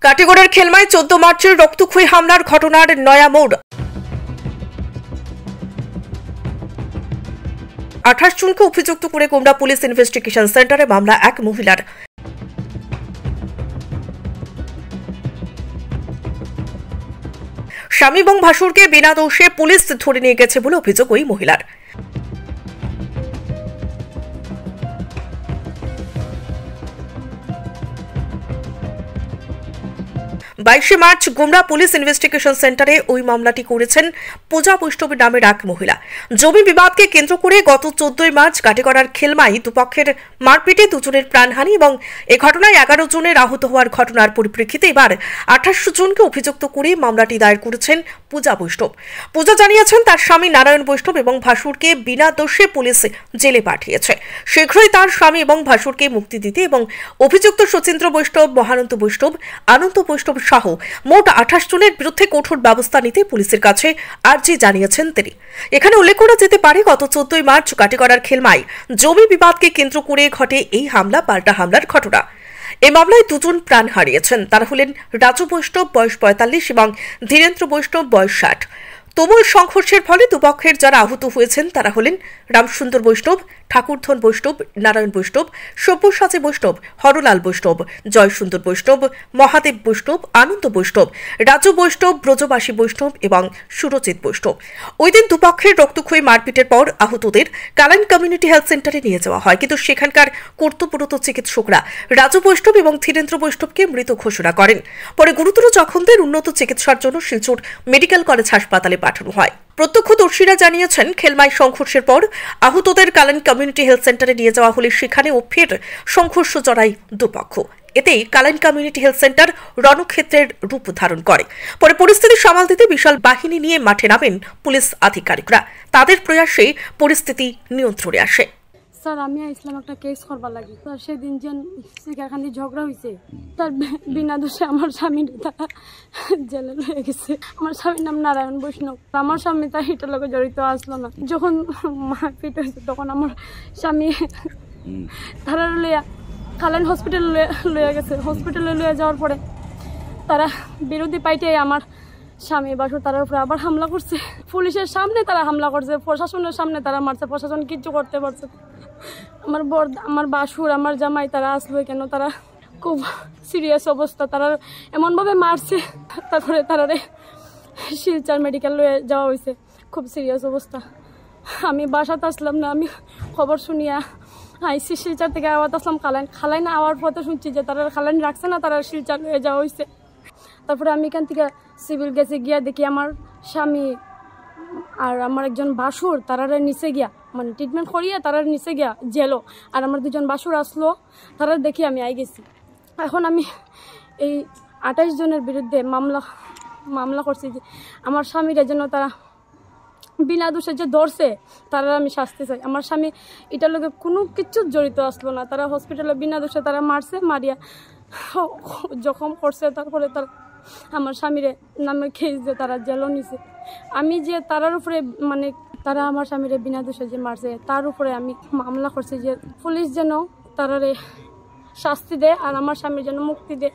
কাটিগড়ার খেলমায় 14 মার্চের রক্তক্ষয়ী হামলার ঘটনার নয়া মোড়। 28 জনকে অভিযুক্ত করে কুমড়া পুলিশ ইনভেস্টিগেশন সেন্টারে মামলা এক মহিলার। স্বামী এবং ভাসুরকে বিনা দোষে পুলিশ ধরে নিয়ে গেছে বলে অভিযোগ ওই মহিলার। মার্চ গুমরা পুলিশ ইনভেস্টিগেশন সেন্টারে ওই মামলাটি করেছেন পূজা বৈষ্ণব নামের এক মহিলা। জমি বিবাদকে কেন্দ্র করে গত 14 মার্চ কাটিগড়ার খেলমাই দুপক্ষের মারপিটে দুজনের প্রাণহানি এবং এ ঘটনায় 11 জনের আহত হওয়ার ঘটনার পরিপ্রেক্ষিতে এবার 28 জনকে অভিযুক্ত করে মামলাটি দায়ের করেছেন পূজা বৈষ্ণব। পূজা জানিয়েছেন তার স্বামী নারায়ণ বৈষ্ণব এবং ভাসুরকে বিনা দোষে পুলিশ জেলে পাঠিয়েছে। শীঘ্রই তার স্বামী এবং ভাসুরকে মুক্তি দিতে এবং অভিযুক্ত সচিন্দ্র বৈষ্ণব, মহানন্দ বৈষ্ণব, আনন্দ বৈষ্ণব সহ মোট 28 জনের বিরুদ্ধে কঠোর ব্যবস্থা নিতে পুলিশের কাছে আর্জি জানিয়েছেন তিনি। এখানে উল্লেখ করা যেতে পারে গত 14 মার্চ কাটিগড়ার খেলমায় জমি বিবাদকে কেন্দ্র করে ঘটে এই হামলা পাল্টা হামলার ঘটনা। এই মামলায় দুজন প্রাণ হারিয়েছেন। তারা হলেন রাজু বৈষ্ণব বয়স 45 এবং ধীরেন্দ্র বৈষ্ণব বয়স 60। তুমুল সংঘর্ষের ফলে দুপক্ষের যারা আহত হয়েছেন তারা হলেন রামসুন্দর বৈষ্ণব, ঠাকুরধন বৈষ্ণব, নারায়ণ বৈষ্ণব, সব্যসাচী বৈষ্ণব, হরলাল বৈষ্ণব, জয়সুন্দর বৈষ্ণব, মহাদেব বৈষ্ণব, আনন্দ বৈষ্ণব, রাজু বৈষ্ণব, ব্রজবাসী বৈষ্ণব এবং সুরজিৎ বৈষ্ণব। ওই দিন দুপক্ষের রক্তক্ষয়ী মারপিটের পর আহতদের কালাইন কমিউনিটি হেলথ সেন্টারে নিয়ে যাওয়া হয়, কিন্তু সেখানকার কর্তব্যরত চিকিৎসকরা রাজু বৈষ্ণব এবং ধীরেন্দ্র বৈষ্ণবকে মৃত ঘোষণা করেন। পরে গুরুতর জখমদের উন্নত চিকিৎসার জন্য শিলচর মেডিকেল কলেজ হাসপাতালে পাঠানো হয়। প্রত্যক্ষদর্শীরা জানিয়েছেন খেলমাই সংঘর্ষের পর আহতদের কালাইন কমিউনিটি হেলথ সেন্টারে নিয়ে যাওয়া হলে সেখানেও ফের সংঘর্ষ জড়ায় দুপক্ষ। এতে কালাইন কমিউনিটি হেলথ সেন্টার রণক্ষেত্রের রূপ ধারণ করে। পরে পরিস্থিতি সামাল দিতে বিশাল বাহিনী নিয়ে মাঠে নামেন পুলিশ আধিকারিকরা। তাদের প্রয়াসে পরিস্থিতি নিয়ন্ত্রণে আসে। স্যার আমি আইসলাম একটা কেস করবার লাগি। স্যার সেদিন যে সেখানে ঝগড়া হয়েছে তার বিনা দোষে আমার স্বামী তারা জেলে লয়ে গেছে। আমার স্বামীর নাম নারায়ণ বৈষ্ণব। আমার স্বামী তার এটার লগে জড়িত আসলো না। যখন মারপিট হয়েছে তখন আমার স্বামী তারা লইয়া কালাইন হসপিটালে লইয়া গেছে। হসপিটালে লইয়া যাওয়ার পরে তারা বিরোধী পাইটে আমার স্বামী বাসুর তার উপরে আবার হামলা করছে। পুলিশের সামনে তারা হামলা করছে, প্রশাসনের সামনে তারা মারছে। প্রশাসন কিচ্ছু করতে পারছে। আমার বাসুর, আমার জামাই তারা আসলো কেন, তারা খুব সিরিয়াস অবস্থা। তারা এমনভাবে মারছে, তারপরে তারারে শিলচর মেডিকেল লয়ে যাওয়া হয়েছে। খুব সিরিয়াস অবস্থা। আমি বাসাতে আসলাম না, আমি খবর শুনিয়া আইসি শিলচর থেকে আওয়াত আসলাম খালাইন আওয়ার পথে শুনছি যে তারা খালাইন রাখছে না, তারা শিলচর লয়ে যাওয়া হয়েছে। তারপরে আমি এখান থেকে সিভিল গেছে গিয়া দেখি আমার স্বামী আর আমার একজন বাসুর তারারে নিচে গিয়া মানে ট্রিটমেন্ট করিয়া তারার নিচে গিয়া জেলো। আর আমার দুজন বাসুর আসলো, তারা দেখি আমি আই গেছি। এখন আমি এই 28 জনের বিরুদ্ধে মামলা করছি যে আমার স্বামীরা যেন তারা বিনা দোষে যে ধরছে তারা আমি শাস্তি চাই। আমার স্বামী এটার লোকে কোনো কিছু জড়িত আসলো না। তারা হসপিটালে বিনা দোষে তারা মারছে, মারিয়া জখম করছে। তারপরে তারা আমার স্বামীরে নামে খেয়েছে যে তারা জেলও নিছে। আমি যে তারার উপরে মানে তারা আমার স্বামীরে বিনা দোষে যে মারছে তার উপরে আমি মামলা করছি যে পুলিশ যেন তারারে শাস্তি দেয় আর আমার স্বামীর যেন মুক্তি দেয়।